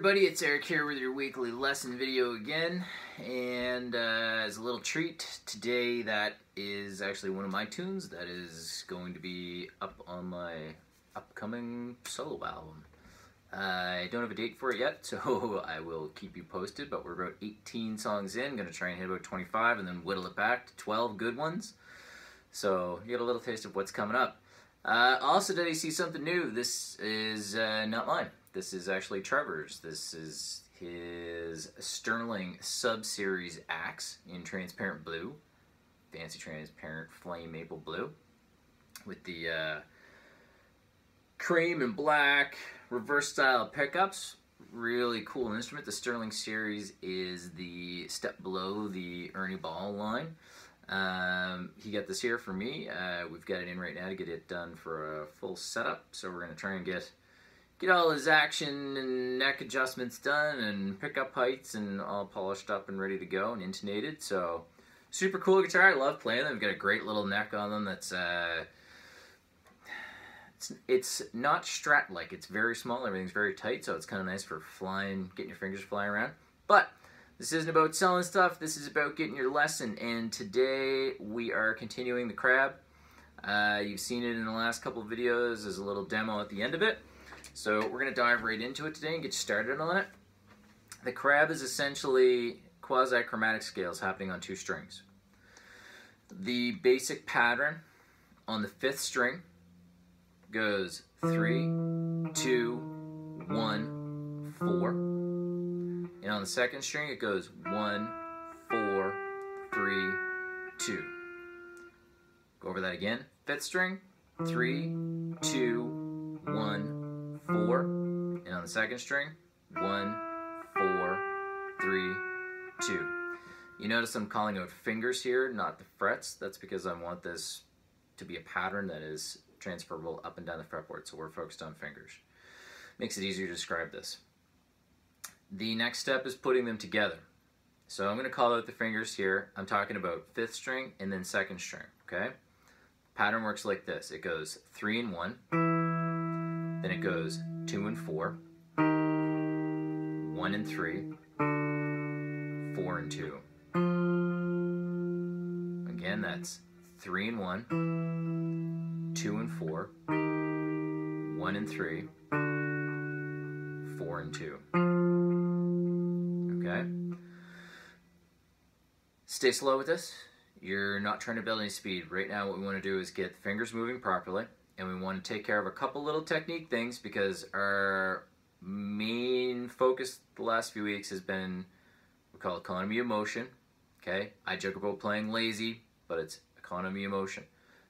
everybody, it's Eric here with your weekly lesson video again, and as a little treat today, that is actually one of my tunes that is going to be up on my upcoming solo album. I don't have a date for it yet, so I will keep you posted, but we're about 18 songs in, going to try and hit about 25 and then whittle it back to 12 good ones, so you get a little taste of what's coming up. Also, did I see something new? This is not mine. This is actually Trevor's. This is his Sterling Sub-Series axe in transparent blue. Fancy transparent flame maple blue. With the cream and black reverse style pickups. Really cool instrument. The Sterling series is the step below the Ernie Ball line. He got this here for me. We've got it in right now to get it done for a full setup. So we're going to try and get all his action and neck adjustments done and pickup heights and all polished up and ready to go and intonated. So super cool guitar. I love playing them. They've got a great little neck on them that's it's not strat like. It's very small. Everything's very tight, so it's kind of nice for flying, getting your fingers flying around. But this isn't about selling stuff. This is about getting your lesson. And today we are continuing the crab. You've seen it in the last couple of videos. There's a little demo at the end of it. So we're going to dive right into it today and get started on it. The crab is essentially Quasi Chromatic Scales happening on 2 strings. The basic pattern on the 5th string goes 3, 2, 1, 4. And on the 2nd string it goes 1, 4, 3, 2. Go over that again. 5th string, 3, 2, 1, 4, and on the 2nd string, 1, 4, 3, 2. You notice I'm calling out fingers here, not the frets. That's because I want this to be a pattern that is transferable up and down the fretboard, so we're focused on fingers. Makes it easier to describe this. The next step is putting them together. So I'm going to call out the fingers here. I'm talking about 5th string and then 2nd string, okay? Pattern works like this. It goes 3 and 1. Then it goes 2 and 4, 1 and 3, 4 and 2. Again, that's 3 and 1, 2 and 4, 1 and 3, 4 and 2. Okay? Stay slow with this. You're not trying to build any speed. Right now what we want to do is get the fingers moving properly. And we want to take care of a couple little technique things because our main focus the last few weeks has been, we call it economy of motion. Okay, I joke about playing lazy, but it's economy of motion.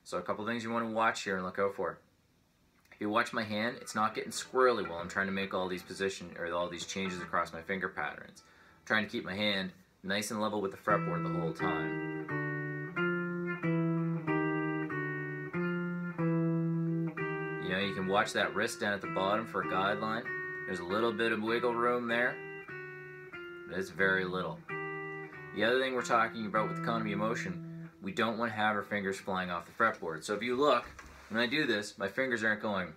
So a couple things you want to watch here and look out for. If you watch my hand, it's not getting squirrely while I'm trying to make all these all these changes across my finger patterns. I'm trying to keep my hand nice and level with the fretboard the whole time. You know, you can watch that wrist down at the bottom for a guideline. There's a little bit of wiggle room there, but it's very little. The other thing we're talking about with economy of motion, we don't want to have our fingers flying off the fretboard. So if you look, when I do this, my fingers aren't going.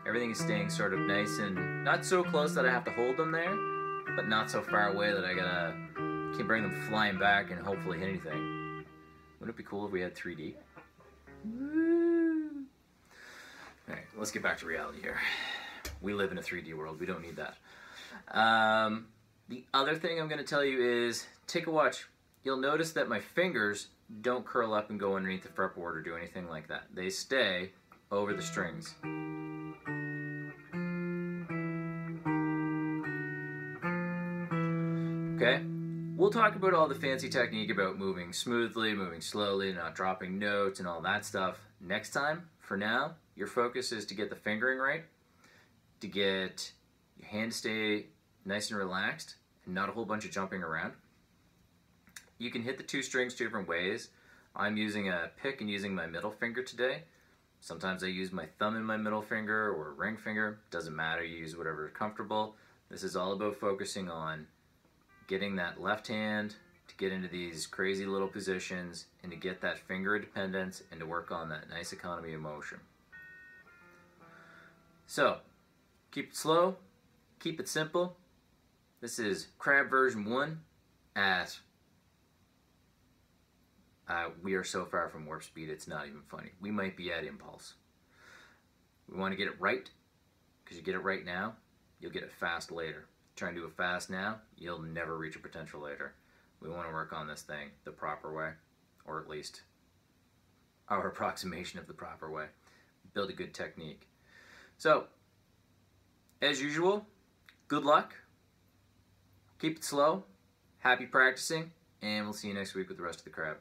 Everything is staying sort of nice and not so close that I have to hold them there, but not so far away that I can bring them flying back and hopefully hit anything. Wouldn't it be cool if we had 3D? Woo! Alright, let's get back to reality here. We live in a 3D world. We don't need that. The other thing I'm going to tell you is take a watch. You'll notice that my fingers don't curl up and go underneath the fretboard or do anything like that. They stay over the strings. Okay? We'll talk about all the fancy technique about moving smoothly, moving slowly, not dropping notes and all that stuff next time. For now, your focus is to get the fingering right, to get your hand to stay nice and relaxed and not a whole bunch of jumping around. You can hit the 2 strings 2 different ways. I'm using a pick and using my middle finger today. Sometimes I use my thumb and my middle finger or ring finger. Doesn't matter, you use whatever is comfortable. This is all about focusing on getting that left hand to get into these crazy little positions and to get that finger independence and to work on that nice economy of motion. So, keep it slow, keep it simple. This is Crab version 1 at, we are so far from warp speed, it's not even funny. We might be at impulse. We want to get it right, because you get it right now, you'll get it fast later. Try and do it fast now, you'll never reach a potential later. We want to work on this thing the proper way, or at least our approximation of the proper way. Build a good technique. So, as usual, good luck, keep it slow, happy practicing, and we'll see you next week with the rest of the crab.